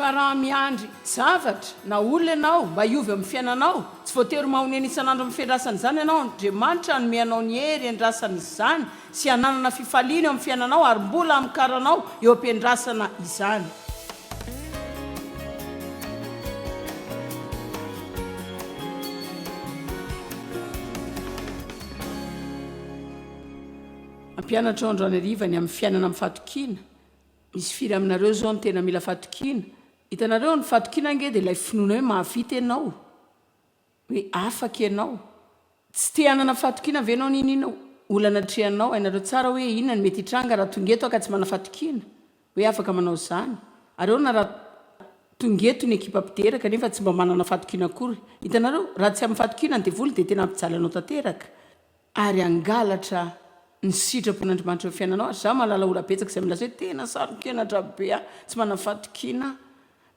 fa raha miandry zavatra na olona ianao mba hiovy amin'ny fiainanao tsy voatery mahonena isan'andro amin'ny fiandrasany izany ianao andriamanitra no mianao ny hery andrasany izany sy hananana fifaliana eo amin'ny fiainanao ary mbola amikaranao eo am-piandrasana izany. Ampianatra ao androany arivany amin'ny fiainana amin'ny fahatokiana. Misy firy aminareo zao ny tena mila fahatokiana. Hitanareo ny fahatokiana nge dia ilay finoana hoe mahavita ianao, hoe afaka ianao. Tsy te hanana fahatokiana ve ianao ninina olana trehanao, hainareo tsara hoe inona ny mety hitranga raha tongeto aka tsy mana fahatokiana, hoe afaka manao izany. Ary na raha tongeto ny ekipa mpiteraka nefa tsy mba manana fahatokiana akory. Hitanareo raha tsy amin'ny fahatokiana ny devoly dia tena ampijalanao tanteraka. Ary angalatra ny sitrapon'Andriamanitra eo fiainanao. Ary za malala ora betsaka izay milaza hoe tena sarokiana be tsy manana fahatokiana.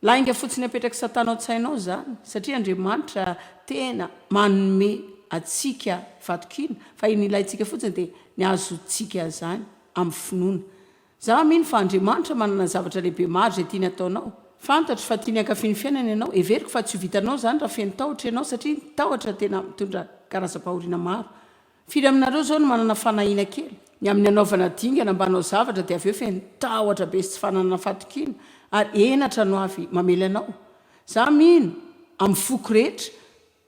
Lainga fotsiny apetraka satana ao tsainao zany, satria Andriamanitra tena manome atsika fahatokiana, fa iny ilayntsika fotsiny dia ny azontsika zany amin'ny finoana. Za mino fa Andriamanitra manana zavatra lehibe maro izay tiany ataonao. Fantatro fa tiany ankafiany fiainana ianao, everiko fa tsy ho vitanao zany raha feno tahotra ianao, satria tahotra tena mitondra karazam-pahoriana maro. Firy aminareo zao no manana fanahiana kely, ny amin'ny anaovana dingana mba hanao zavatra dia avy eo feno tahotra be sy tsy fananana fahatokiana, ary enatra no avy mamela anao. Za mino amin'ny foko rehetra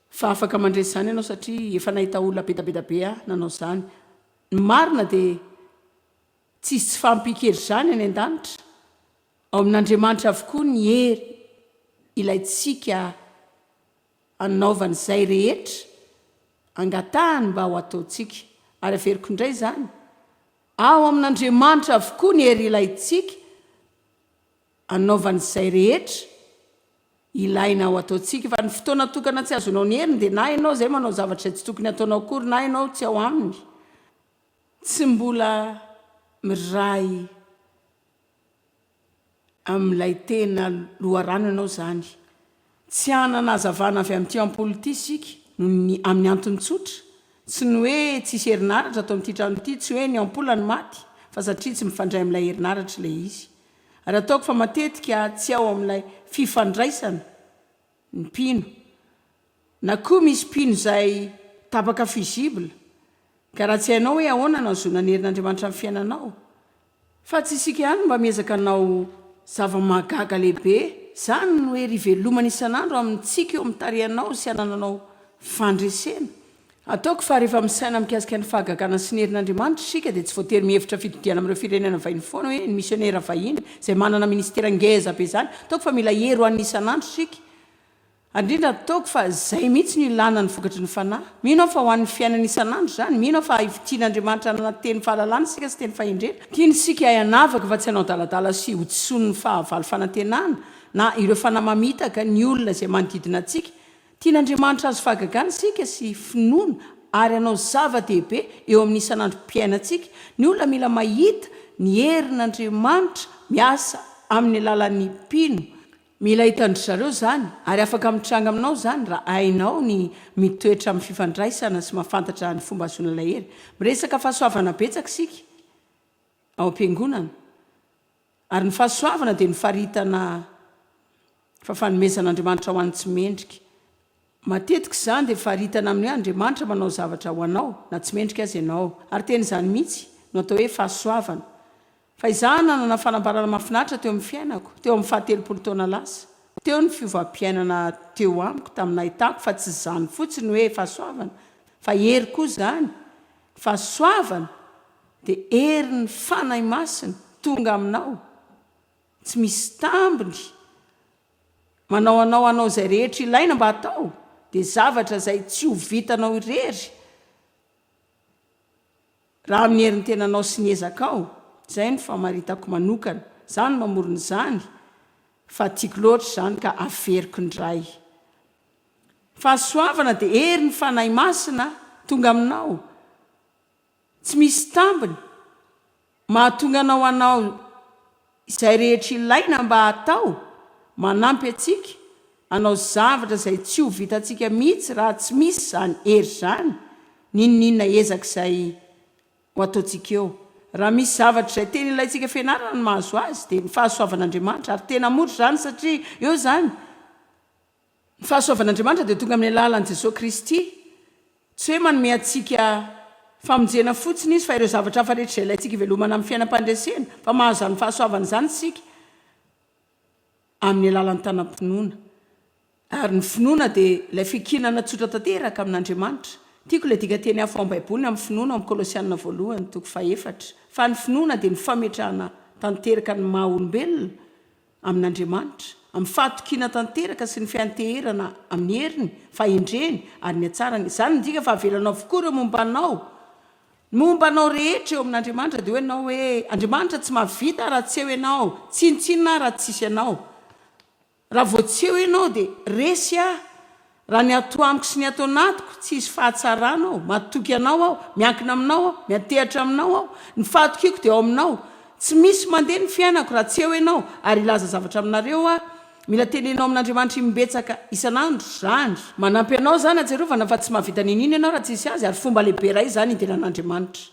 fa afaka mandresy izany ianao satria efa nahita olona bedabeda be nanao izany. Ny marina dia tsisy tsy fampikery izany any an-danitra. Ao amin'Andriamanitra avokoa ny hery ilayntsika hanaovana izay rehetra angatahany mba ho ataontsika. Ary averiko indray zany, ao amin'Andriamanitra avokoa ny hery ilayntsika hanaovana izay rehetra ilaina ho ataontsika. Fa ny fotoana tokana tsy azonao ny heriny dia na ianao izay manao zavatra izay tsy tokony ataonao akory, na ianao tsy ao aminy. Tsy mbola miray amin'ilay tena loharano ianao zany. Tsy hanana hazavana avy amin'ity ampoly ity isika amin'ny antony tsotra. Tsy ny hoe tsisy herinaratra atao amin'ity trano ity, tsy hoe ny ampola ny maty, fa satria tsy mifandray amin'ilay herinaratra ilay izy. Ary ataoko fa matetika tsy ao amin'ilay fifandraisana ny mpino, na koa misy mpino izay tapaka fizibla, ka raha tsy hainao hoe ahoana no azona ny herin'Andriamanitra amin'ny fiainanao. Fa tsy isika ihany mba miezaka anao zava-mahagaga lehibe, izany no hoe rivelomana isan'andro amintsika eo amin'ny tarihanao sy hanananao fandresena. Ataoko fa rehefa misaina mikasika ny fahagagana sy ny herin'Andriamanitra isika dia tsy voatery mihevitra fitodiana amin'ireo firenena vahiny foana hoe ny misionera vahiny izay manana ministera ngeza be izany. Ataoko fa mila hery ho an'ny isan'andro isika. Andrindra ataoko fa izay mihitsy ny ilana ny vokatry ny fanahy. Mino aho fa ho an'ny fiainana isan'andro zany. Mino aho fa hivitian'Andriamanitra hanana teny fahalalana isika sy teny fahendrena. Tiany isika hanavaka fa tsy hanao daladala sy hotson'ny fahavalo fanantenana na ireo fanahy mamitaka ny olona izay manodidina antsika. Tian'Andriamanitra azo fahagagana isika sy finoana ary hanao zava-dehibe eo amin'ny isan'androm-piainantsika. Ny olona mila mahita ny herin'Andriamanitra miasa amin'ny alalan'ny mpino. Mila hitandry zareo zany ary afaka mitranga aminao zany raha hainao ny mitoetra amin'ny fifandraisana sy mahafantatra ny fomba azona ilay hery. Miresaka fahasoavana betsaka isika ao am-piangonana. Ary ny fahasoavana dia ny faritana fanomezan'Andriamanitra ho an'ny tsy mendrika. Matetika izany dia faritana amin'ny hoe Andriamanitra manao zavatra ho anao na tsy mendrika azy ianao. Ary teny izany mihitsy no atao hoe fahasoavana. Fa izaho nanana fanambarana mahafinaritra teo amin'ny fiainako, teo amin'ny 17 taona lasa. Teo ny fiovam-piainana teo amiko tamin'ny nahitako, fa tsy izany fotsiny hoe fahasoavana, fa hery koa izany. Fahasoavana dia herin'ny fanahy masina tonga aminao, tsy misy tambiny, manao anao izay rehetra ilaina mba hatao, dia zavatra izay tsy ho vitanao irery raha amin'ny herin'ny tenanao sy ny ezakao. Izay ny famaritako manokana, izany mamorona izany, fa tiako loatra izany ka averiko indray. Fahasoavana dia herin'ny fanahy masina tonga aminao, tsy misy tambiny, mahatonga anao izay rehetra ilaina mba hatao, manampy atsika hanao zavatra izay tsy ho vitantsika mihitsy raha tsy misy izany hery izany, ninonina ezaka izay ho ataontsika eo. raha misy zavatra izay teny ilayntsika fianarana ny mahazo azy dia ny fahasoavan'Andriamanitra ary tena motra izany satria eo izany ny fahasoavan'Andriamanitra dia tonga amin'ny alalan'i Jesosy Kristy tsy hoe manome antsika famonjena fotsiny izy fa ireo zavatra hafa rehetra izay ilayntsika ivelomana amin'ny fiainam-pandresena fa mahazo any fahasoavana izany isika amin'ny alalan'ny tanam-pinoana ary ny finoana dia ilay fikinana tsotra tanteraka amin'Andriamanitra tiako ilay dika teny hafa ao am-baibolina amin'ny finoana amin'ny Kolosianina 1:4 fa ny finoana dia ny fametrahana tanteraka ny maha-olombelona amin'Andriamanitra amin'ny fahatokiana tanteraka sy ny fianteherana amin'ny heriny fahendreny ary ny atsarany izany ndika fa avelanao avokoa ireo mombanao rehetra eo amin'Andriamanitra dia hoe ianao hoe Andriamanitra tsy mahavita raha tsy eo ianao tsinitsinina raha tsisy ianao raha vao tsy eo ianao dia resy raha ny ato amiko sy ny ato anatiko tsy isy fahatsarana matoky anao aho miankina aminao aho miantehatra aminao aho ny fahatokiako dia ao aminao tsy misy mandeha ny fiainako raha tsy eo ianao ary ilaza zavatra aminareo mila tenenao amin'Andriamanitra mimbetsaka isanandro zany manampy anao zany ajerovana fa tsy mahavita ninino ianao raha tsisy azy ary fomba lehibe iray zany idenan'Andriamanitra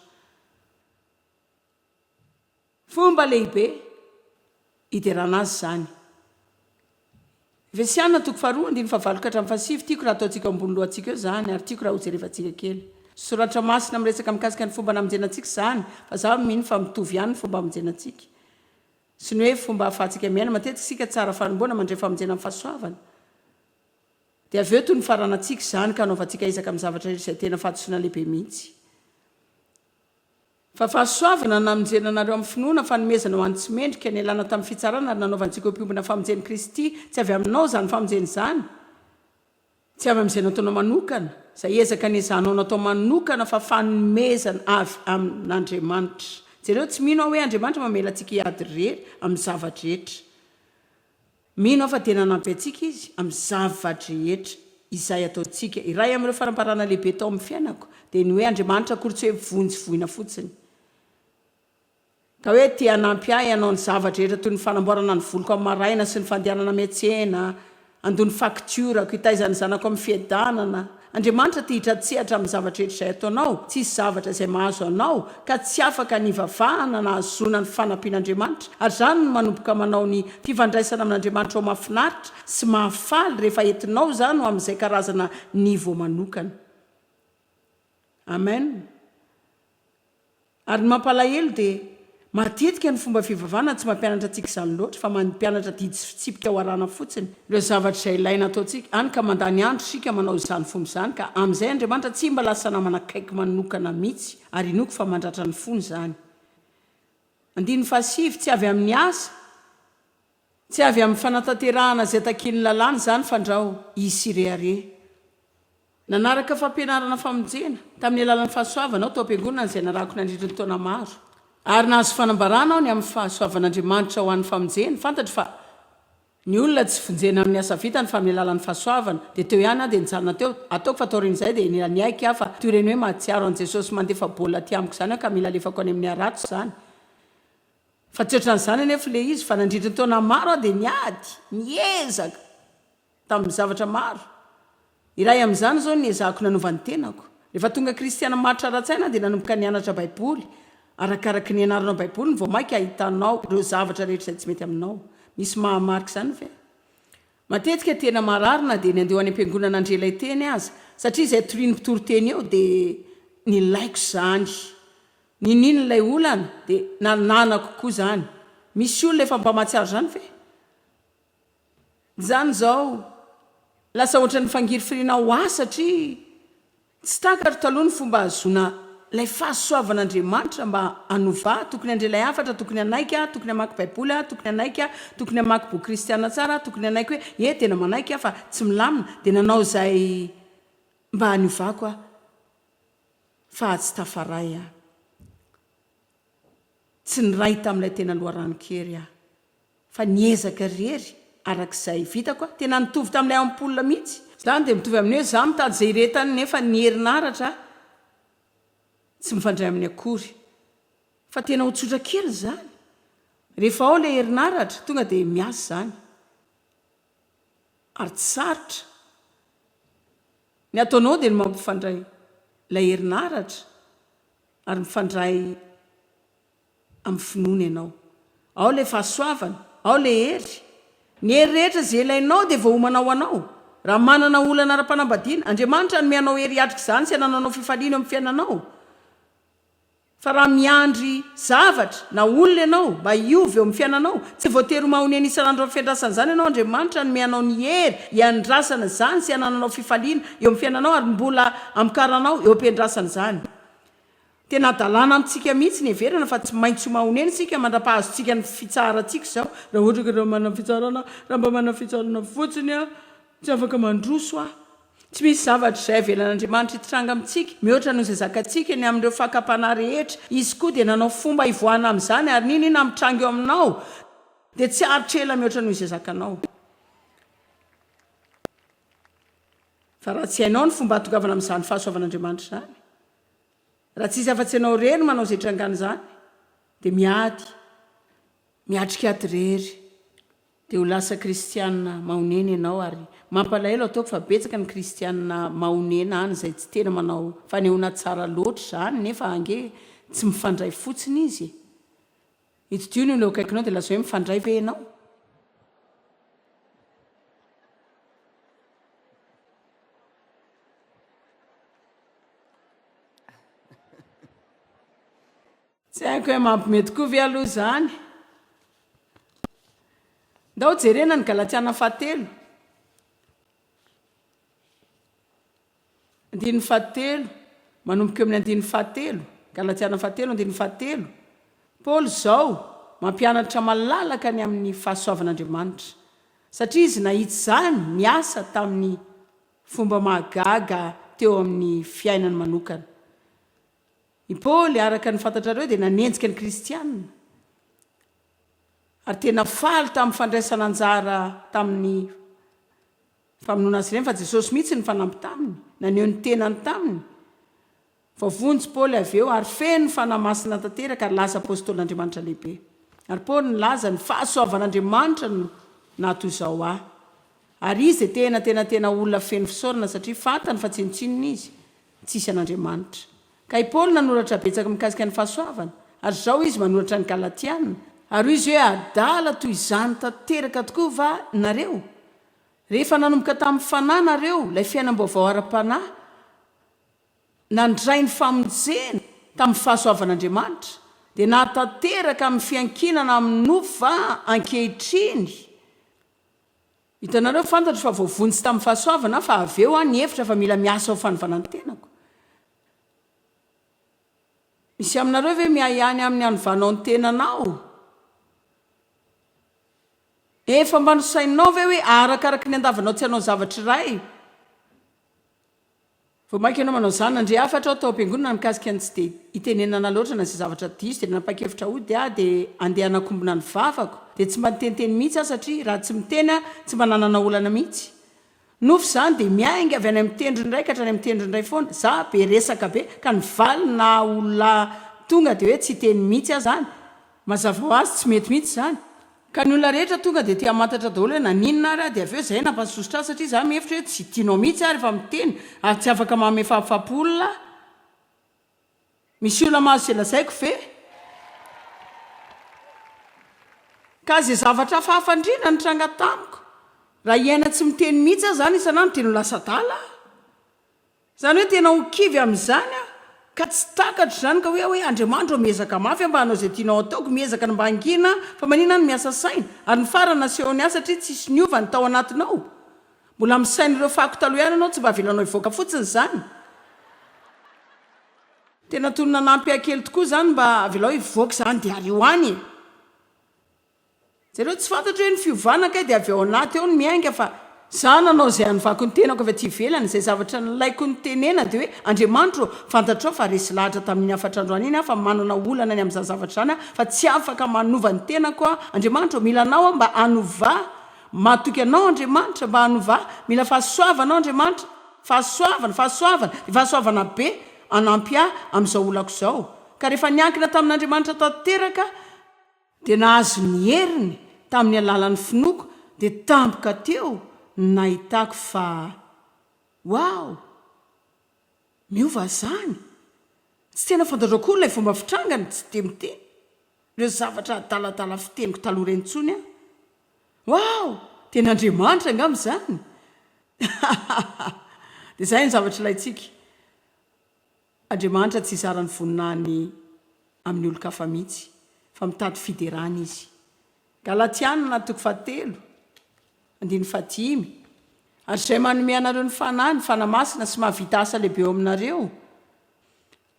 fomba lehibe iderana azy zany Efesiana 4:7 tiako raha ataontsika ambony lohantsika eo zany ary tiako raha hojerevantsika kely soratra masina miresaka mikasika ny fomba namonjenantsika zany fa za mino fa mitovy ihany ny fomba hamonjenantsika sy ny hoe fomba ahafahantsika miaina matetika sika tsara fanomboana mandray famonjena amin'ny fahasoavana dia avy eo toy ny faranantsika zany ka anaovantsika izaka amin'ny zavatra izay tena fahatosoana lehibe mihitsy fa fahasoavana namonjena anareo amin'ny finoana fanomezana ho an'ny tsy mendrika ny alana tamin'ny fitsarana ary nanaovantsika mpiombona famonjeny Kristy tsy avy aminao zany famonjeny zany tsy avy amin'izay nataonao manokana izay ezaka ny ezanao natao manokana fa fanomezana avy amin'Andriamanitra jereo tsy mino hoe Andriamanitra mamela antsika hiady rery amin'ny zavatra rehetra mino fa tena nampy antsika izy amin'ny zavatra rehetra izay ataontsika iray amin'ireo faramparana lehibe tao amin'ny fiainako dia ny hoe Andriamanitra akory tsy hoe vonjy voina fotsiny ka hoe tia nampy ahy ianao ny zavatra rehetra toy ny fanamboarana ny voloko amin'ny maraina sy ny fandehanana miantsena andony faktiorako hitaizany zanako amin'ny fiadanana Andriamanitra tia hitratsehatra amin'ny zavatra rehetra izay ataonao tsisy zavatra izay mahazo anao ka tsy afaka ny vavahana na azona ny fanampian'Andriamanitra ary zany no manomboka manao ny fifandraisana amin'Andriamanitra ao mahafinaritra sy mahafaly rehefa entinao zany ho amin'izay karazana nivo manokana amen ary ny mampalahelo dia matetika ny fomba fivavahana tsy mampianatra antsika izany loatra fa mampianatra didy sy fitsipika ho arana fotsiny ireo zavatra izay ilaina ataontsika any ka mandany andro sika manao izany fomba izany ka amin'izay Andriamanitra tsy mba lasa namana kaiky manokana mihitsy ary inoko fa mandratra ny fony zany andiny fahasivy tsy avy amin'ny asa tsy avy amin'ny fanatanterahana izay takin'ny lalàna zany fandrao isirehare nanaraka fampianarana famonjena tamin'ny alalan'ny fahasoavana ao tao am-piangonana izay narako nandrindry ny taona maro ary nahazo fanambarana ao ny amin'ny fahasoavan'Andriamanitra ho an'ny famonjena fantatro fa ny olona tsy vonjena amin'ny asa vitany fa amin'ny alalan'ny fahasoavana dia teo ihany dia nijanona teo ataoko fa taorin'izay dia ny aiky aho fa toy ireny hoe mahatsiaro an Jesosy mandefa baolina ty amiko zany ka mila alefako any amin'ny arato zany fa tsy ohatran'izany anefa le izy fa nandrindry ny taona maro aho dia niady niezaka tamin'ny zavatra maro iray amin'izany zao ny ezahako nanova ny tenako rehefa tonga kristiana maritra ratsaina dia nanomboka nianatra baiboly arakaraky ny anaranao baiboly ny vao mainka ahitanao ireo zavatra rehetra izay tsy mety aminao misy mahamarika izany ve matetika tena mararina dia ny andeho any am-piangonana andrelay teny aza satria izay toriany mpitory-teny eo dia ny laiko zany ninino ilay olana dia nananako koa zany misy olona efa mpamatsiaro zany ve zany zao lasa ohatra ny fangiry firina ho azy satria tsy takatro taloha ny fomba azona lay fahasoavan'Andriamanitra mba anova tokony andrelay afatra tokony anaiky tokony amaky baiboly tokony anaiky tokony amaky boky kristiana tsara tokony anaiky hoe tena manaiky fa tsy milamina dia nanao izay mba hanovako fa tsy tafaray tsy niray tamin'ilay tena loharanokery fa niezaka rery arak'izay vitako tena nitovy tamin'ilay ampola mihitsy zany dia mitovy amin'ny hoe za mitady izay iretany nefa ny herinaratra tsy mifandray amin'ny akory fa tena ho tsotra kely zany rehefa ao ilay herinaratra tonga dia miasa zany ary tsy sarotra ny ataonao dia ny mampifandray ilay herinaratra ary mifandray amin'ny finoana ianao. Ao le fahasoavana, ao le hery. Ny hery rehetra zay ilainao dia voahomanao anao. Raha manana olana ara-panambadiana, Andriamanitra no mianao hery atrika izany sy anananao fifaliana amin'ny fiainanao. Fa raha miandry zavatra na olona ianao mba hiovy eo amin'ny fiainanao, tsy voatery mahony isan'andro amin'ny fiandrasana izany ianao. Andriamanitra no mianao ny hery hiandrasana izany sy anananao fifaliana eo amin'ny fiainanao ary mbola amkaranao eo am-piandrasana izany. Tena adalàna amintsika mihitsy ny heverana fa tsy maintsy mahoneny isika mandra-pahazontsika ny fitsarantsika izao. Raha ohatra ka raha manana fitsarana, raha mba manana fitsarana fotsiny a, tsy afaka mandroso a. Tsy misy zavatra izay avelan'Andriamanitra hitranga amintsika mihoatra noho izay zakantsika ny amin'ireo fakapana rehetra. Izy koa dia nanao fomba hivoahana amin'izany ary nina mitranga eo aminao dia tsy aritrela mihoatra noho izay zakanao. Fa raha tsy hainao ny fomba hatongavana amin'izany fahasoavan'Andriamanitra izany, raha tsisy afa-tsy ianao rery manao izay trangana izany, dia miatrika ady rery dia ho lasa kristianina mahonena ianao. Ary mampalahelo ataoko fa betsaka ny kristianina mahonena any izay tsy tena manao fanehoana tsara loatra izany nefa ange tsy mifandray fotsiny izy. Itodio ny olona akaikinao dia lasa hoe mifandray ve ianao? Tsy haiko hoe mampimety koa ve aloha izany. Ndao jerena ny Galatiana 4 andiny 7 manomboka eo amin'ny andiny 7. Galatiana 4 andiny 7. Paoly zao mampianatra malalaka ny amin'ny fahasoavan'Andriamanitra satria izy nahitsy izany niasa tamin'ny fomba mahagaga teo amin'ny fiainany manokana. I Paoly araka ny fantatrareo dia nanenjika ny kristianina ary tena faly tamin'ny fandraisana anjara tamin'ny famonoana azy ireny fa Jesosy mihitsy ny fanampy taminy, naneho ny tenany taminy. Vavonjy Paoly avy eo ary feno fanamasina tanteraka ary laza apôstôl'Andriamanitra lehibe. Ary Paoly nilaza ny fahasoavan'Andriamanitra no nato izao ahy. Ary izy dia tena olona feno fisaorana satria fantany fa tsinotsinona izy tsisy an'Andriamanitra. Ka i Paoly nanoratra betsaka mikasika ny fahasoavana ary zao izy manoratra ny Galatiana. Ary izy hoe adala toy izany tanteraka tokoa va nareo? Rehefa nanomboka tamin'ny fanahy nareo ilay fiainam-baovao ara-panahy, nandray ny famonjena tamin'ny fahasoavan'Andriamanitra dia natanteraka amin'ny fiankinana amin'ny nofo va ankehitriny. Hitanareo fantatro fa voavonjy tamin'ny fahasoavana fa avy eo ny hevitra fa mila miasa ao fanovanan'ny tenako. Misy aminareo ve miahany amin'ny anovanao ny tenanao? Efa mba nosainao ve hoe arakaraka ny andavanao tsy hanao zavatra iray? Vao mainka ianao manao izany andre afatra ao tao am-piangonana mikasika ny tsy dia itenenana loatra na izay zavatra diso dia nanapa-kevitra ody aho dia andeha hanakombona ny vavako dia tsy mba niteniteny mihitsy aho satria raha tsy miteny aho tsy mba nanana olana mihitsy. Nofo izany dia miainga avy any amin'ny tendrony iray ka hatrany amin'ny tendrony iray foana. Za be resaka be ka nivalina olona tonga dia hoe tsy teny mihitsy aho izany. Mazava ho azy tsy mety mihitsy izany. Ka ny olona rehetra tonga dia tia mantatra daholo hoe naninona ary dia avy eo izay nampasosotra azy satria za mihevitra hoe tsy tianao mihitsy ary rehefa miteny ary tsy afaka manome fahafaham-polona. Misy olona mahazo izay lazaiko ve? Ka izay zavatra fahafandriana ny tranga tamiko. Raha iaina tsy miteny mihitsy aho izany isan'andro tena ho lasa adala. Izany hoe tena ho kivy amin'izany aho ka tsy takatro izany ka hoe Andriamanitra miezaka mafy mba hanao izay tianao ataoko, miezaka ny mba hangina fa maninona ny miasa saina ary ny farana asehony ahy satria tsisy niova ny tao anatinao. Mbola misain'ireo fako taloha ihany ianao tsy mba avelanao hivoaka fotsiny izany. Tena tonona nampy akely tokoa izany mba avelao hivoaka izany dia ary hoany. Zareo tsy fantatra hoe ny fiovana kay dia avy ao anaty eo ny miainga fa za nanao izay hanovako ny tenako avy aty ivelany izay zavatra nilaiko ny tenena dia hoe Andriamanitra fantatrao fa resy lahatra tamin'ny afatrandroany iny aho fa manana olana ny amin'izany zavatra izany fa tsy afaka manova ny tenako aho. Andriamanitra mila anao mba hanova, mahatoky anao Andriamanitra mba hanova, mila fahasoavanao Andriamanitra, fahasoavana be anampy ahy amin'izao olako izao. Ka rehefa niankina tamin'Andriamanitra tanteraka dia nahazo ny heriny tamin'ny alalan'ny finoko dia tampoka teo nahitako fa wow, miova zany. Tsy tena fantatrao koa ilay fomba fitrangany tsy dia miteny. reo zavatra daladala fiteniko taloha rentsony a wow tena andriamanitra angam'izany dia izay ny zavatra ilayntsika andriamanitra tsy izarany voninany amin'ny olo-kafa mihitsy fa mitady fiderana izy galatiana 3:7 ary izay manome anareo ny fanahy ny fanamasina sy mahavita asa lehibe eo aminareo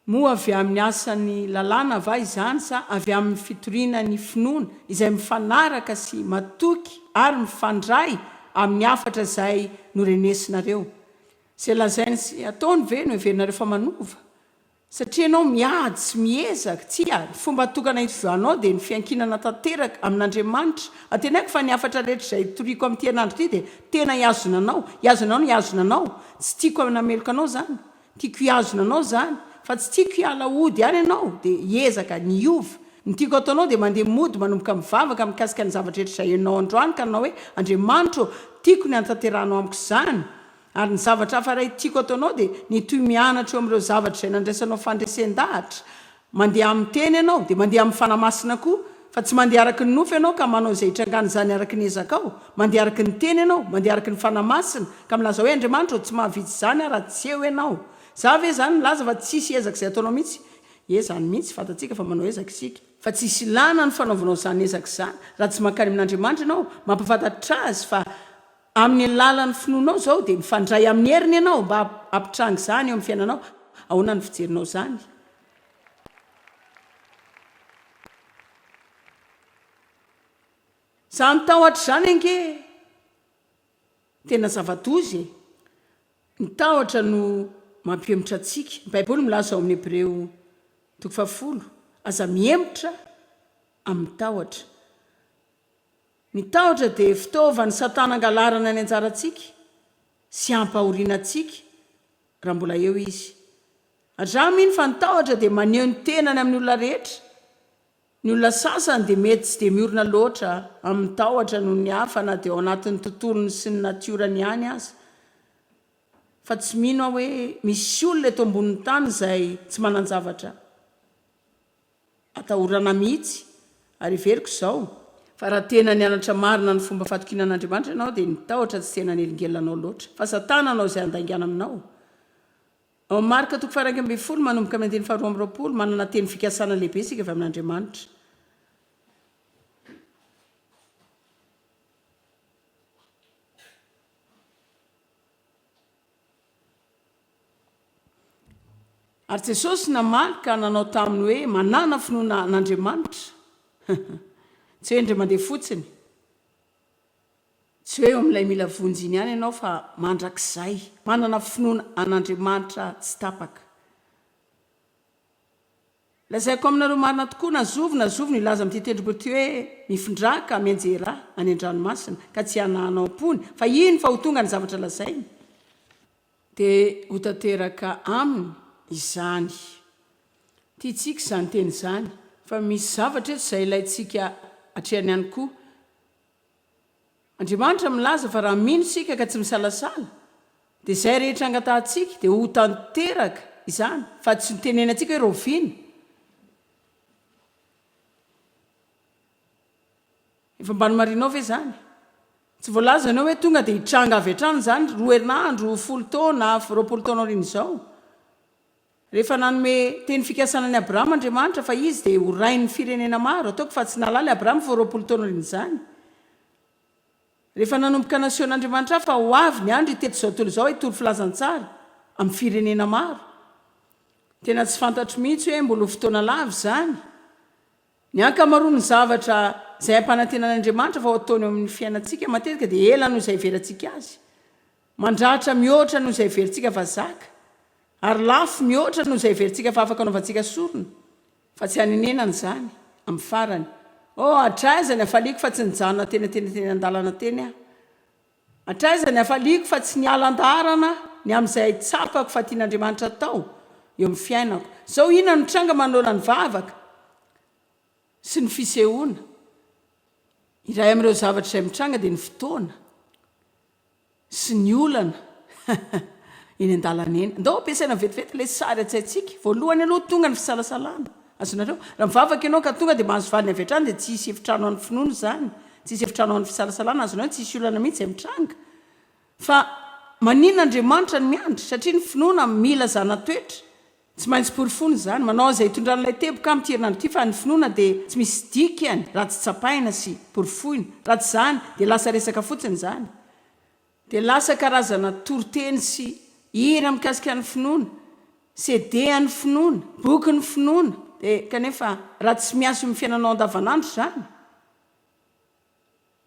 moa avy amin'ny asany lalàna va izany sa avy amin'ny fitoriana ny finoana izay mifanaraka sy matoky ary mifandray amin'ny afatra izay norenesinareo izay lazainy sy ataony ve no heverinareo fa manova satria ianao miady sy miezaka tsy fomba tokana itovianao dia ny fiankinana tanteraka amin'Andriamanitra atenaiko fa ny afatra rehetra izay toriako amin'ity herinandro ity dia tena iazonanao tsy tiako nameloka anao zany tiako iazona anao zany fa tsy tiako hiala ody ihany ianao dia hiezaka niova ny tiako ataonao dia mandeha mody manomboka mivavaka mikasika ny zavatra rehetra izay ianao androany ka nanao hoe Andriamanitra tiako ny antanterahano amiko izany ary ny zavatra hafa ray tiako ataonao dia ny toy mianatra eo amin'ireo zavatra izay nandraisanao fandresen-dahatra mandeha amin'ny teny ianao dia mandeha amin'ny fanamasina koa fa tsy mandeha araky ny nofo ianao ka manao izay hitrangana izany araky ny ezakao mandeha araky ny teny ianao mandeha araky ny fanamasina ka milaza hoe Andriamanitra tsy mahavitsy izany raha tsy eo ianao za ve zany milaza fa tsisy ezaka izay ataonao mihitsy zany mihitsy fatatsika fa manao ezaka isika fa tsisy lana ny fanaovanao izany ezaka izany raha tsy mankany amin'Andriamanitra ianao mampafantatra azy fa amin'ny lalan'ny finoanao zao dia mifandray amin'ny heriny ianao mba ampitrangy izany eo amin'ny fiainanao ahoana ny fijerinao zany zany tahotra izany ange tena zavatozy ny tahotra no mampiemotra antsika ny baiboly milaza ao amin'ny Hebreo 10 aza miemotra amin'ny tahotra ny tahotra dia fitaovany satana angalarana ny anjarantsika sy ampahoriana antsika raha mbola eo izy ary raha mino fa ny tahotra dia maneho ny tenany amin'ny olona rehetra ny olona sasany dia mety tsy dia miorina loatra amin'ny tahotra noho ny hafa na dia ao anatin'ny tontolony sy ny natiorany ihany aza fa tsy mino hoe misy olona eto ambonin'ny tany izay tsy manan-javatra atahorana mihitsy ary veriko izao fa raha tena nianatra marina ny fomba fahatokiana an'Andriamanitra ianao dia ny tahotra tsy tena nelingelanao loatra fa satana anao izay andaingana aminao ao Marka 1:20 manomboka amin'ny 2:20 manana teny fikasana lehibe isika avy amin'Andriamanitra ary Jesosy namaly ka nanao taminy hoe manana finoana an'Andriamanitra tsy hoe indray mandeha fotsiny tsy hoe eo amin'ilay mila vonjiny ihany ianao fa mandrakizay manana finoana an'Andriamanitra tsy tapaka lazaiko aminareo marina tokoa nazovy ilaza amin'ity tendromboty hoe mifindraka mianjera any an-dranomasina ka tsy hanahanao ampony fa iny fa ho tonga ny zavatra lazainy dia ho tanteraka aminy izany tiatsika izany teny izany fa misy zavatra eto izay ilayntsika atrehany ihany koa Andriamanitra milaza fa raha mino sika ka tsy misalasala dia izay rehetra angatahantsika dia ho tanteraka izany fa tsy noteneny antsika hoe roviana efa mba nomarinao ve zany tsy voalaza anao hoe tonga dia hitranga avy hatrany zany 2 herinandro 10 taona 20 taona aoriana izao rehefa nanome teny fikasana ny Abrahama Andriamanitra fa izy dia ho rain'ny firenena maro ataoko fa tsy nalala Abrahama fa 20 taona aoriana izany rehefa nanomboka nasion'Andriamanitra fa ho avy ny andro iteto izao tontolo izao hitoro filazantsara amin'ny firenena maro tena tsy fantatro mihitsy hoe mbola ho fotoana lava izany ny ankamaroany zavatra izay ampanantenan'Andriamanitra fa ho ataony eo amin'ny fiainantsika matetika dia ela noho izay verantsika azy mandratra mihoatra noho izay verintsika fa zaka ary lafo mihoatra noho izay verintsika fa afaka anaovantsika sorona fa tsy hanenenana izany amin'ny farany atraizany afaliako fa tsy nijanona teny an-dalana teny atraizany afaliako fa tsy nialan-darana ny amin'izay tsapako fa tian'Andriamanitra tao eo amin'ny fiainako zao inona no tranga manola ny vavaka sy ny fisehoana iray amin'ireo zavatra izay mitranga dia ny fotoana sy ny olana eny an-dalana eny andao ampiasaina vetivety ilay sary atsaitsika voalohany aloha tonga ny fisalasalana azonareo raha mivavaka ianao ka tonga dia mahazo valiny avy hatrany dia tsisy efitrano an'ny finono zany tsisy efitrano an'ny fisalasalana azonareo tsisy olana mihitsy mitranga fa maninona andriamanitra ny miandry satria ny finoana mila zana toetra tsy maintsy porifony zany manao izay hitondran'ilay teboka amin'ny tierinandro ity fa ny finoana dia tsy misy diky any raha tsy tsapaina sy porifoiny raha tsy zany dia lasa resaka fotsiny zany dia lasa karazana toroteny sy hira mikasika ny finoana CD ny finoana boky ny finoana dia kanefa raha tsy miaso amin'ny fiainanao andavanandro zany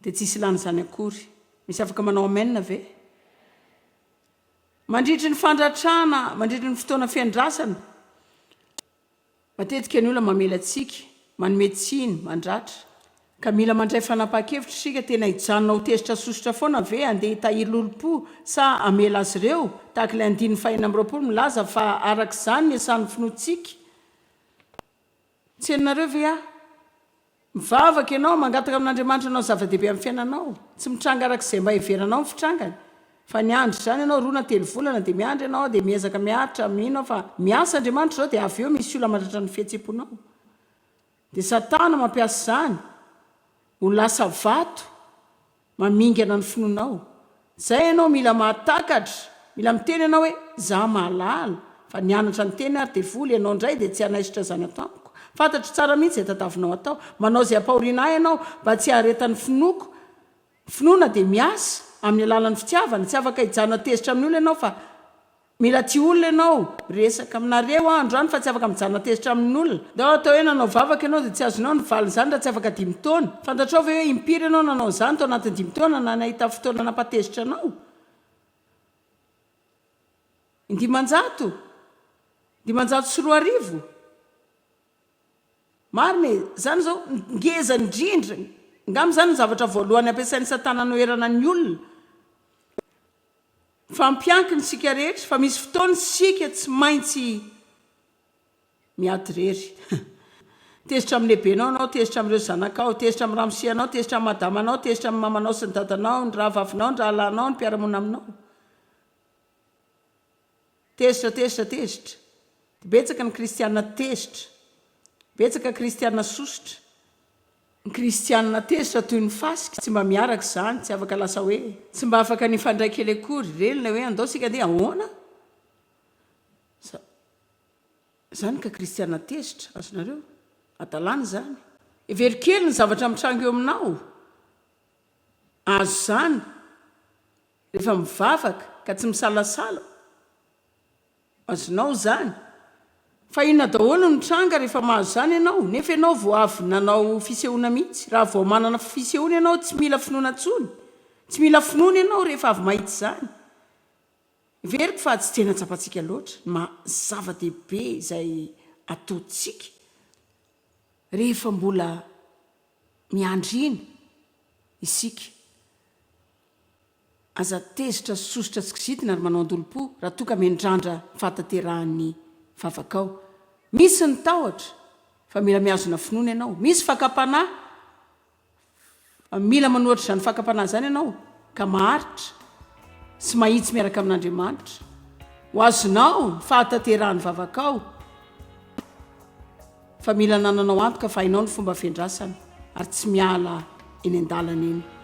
dia tsisy lany zany akory misy afaka manao amenna ve mandritry ny fandratrana mandritry ny fotoana fiandrasana matetika ny olona mamela antsika manome tsiny mandratra ka mila mandray fanapaha-kevitra sika tena hijanona ho tezitra sosotra foana ve andeha hitahiry lolo-po sa amela azy ireo tahaka ilay andiny fahina amin'ny roapolo milaza fa arak'izany miasan'ny finoantsika tsy henonareo ve mivavaka ianao mangataka amin'andriamanitra anao zava-dehibe amin'ny fiainanao tsy mitranga arak'izay mba hiveranao ny fitrangany fa niandry zany ianao rona telo volana dia miandry ianao dia miezaka miaritra amin'inao fa miasa andriamanitra zao dia avy eo misy olona mandratra ny fihetsem-ponao dia satana mampiasa zany ho lasa vato mamingana ny finoanao zay ianao mila mahatakatra mila miteny ianao hoe za mahalala fa nianatra ny teny ary devoly ianao indray dia tsy hanaisitra zany atamiko fantatro tsara mihitsy zay tatavinao atao manao zay ampaoriana ianao mba tsy haharetan'ny finoko finoana dia miasa amin'ny alalan'ny fitiavana tsy afaka hijana tezitra amin'ny olona ianao fa mila ty olona ianao resaka aminareo androany fa tsy afaka mijana tezitra amin'ny olona da atao hoe nanao vavaka ianao dia tsy azonao ny valy zany raha tsy afaka 5 taona fantatrao ve hoe impiry ianao nanao zany tao anatin'ny 5 taona na nahita fotoana napatezitra anao indimanjato sy 4 arivo marina zany zao ngeza indrindra ngamy zany ny zavatra voalohany ampiasain'ny satana noerana ny olona fa mpiankiny sika rehetra fa misy fotoana sika tsy maintsy miady rery tezitra amin'ny lehibenao anao tezitra amin'ireo zanakao tezitra amin'ny ramosianao tezitra amin'ny madamanao tezitra amin'ny mamanao sy ny dadanao ny rahavavinao ny rahalanao ny mpiaramonina aminao tezitra betsaka ny kristianina tezitra betsaka kristianina sosotra ny kristianina tezitra toy ny fasika tsy mba miaraka zany tsy afaka lasa hoe tsy mba afaka nifandray kely akory relona hoe andao sika dia ahoana zany ka kristianina tezitra azonareo adalana zany everikely ny zavatra mitrango eo aminao azo zany rehefa mivavaka ka tsy misalasala azonao zany fa inona daholo ny tranga rehefa mahazo zany ianao nefa ianao vo avy nanao fisehoana mihitsy raha vao manana fisehoana ianao tsy mila finoana tsony tsy mila finoana ianao rehefa avy mahitsy zany veriko fa tsy tena tsapatsika loatra ma zava-dehibe izay ataotsika rehefa mbola miandrina isika aza tezitra sosotra tsy kizitina ary manao andolo-po raha toka mendrandra fahataterahan'ny vavakao misy ny tahotra fa mila miazona finoana ianao misy fakapanahy mila manohatra izany fakapanahy zany ianao ka maharitra sy mahitsy miaraka amin'andriamanitra ho azonao fahataterahan'ny vavakao fa mila nananao antoka fa hainao ny fomba fiandrasana ary tsy miala eny an-dalana eny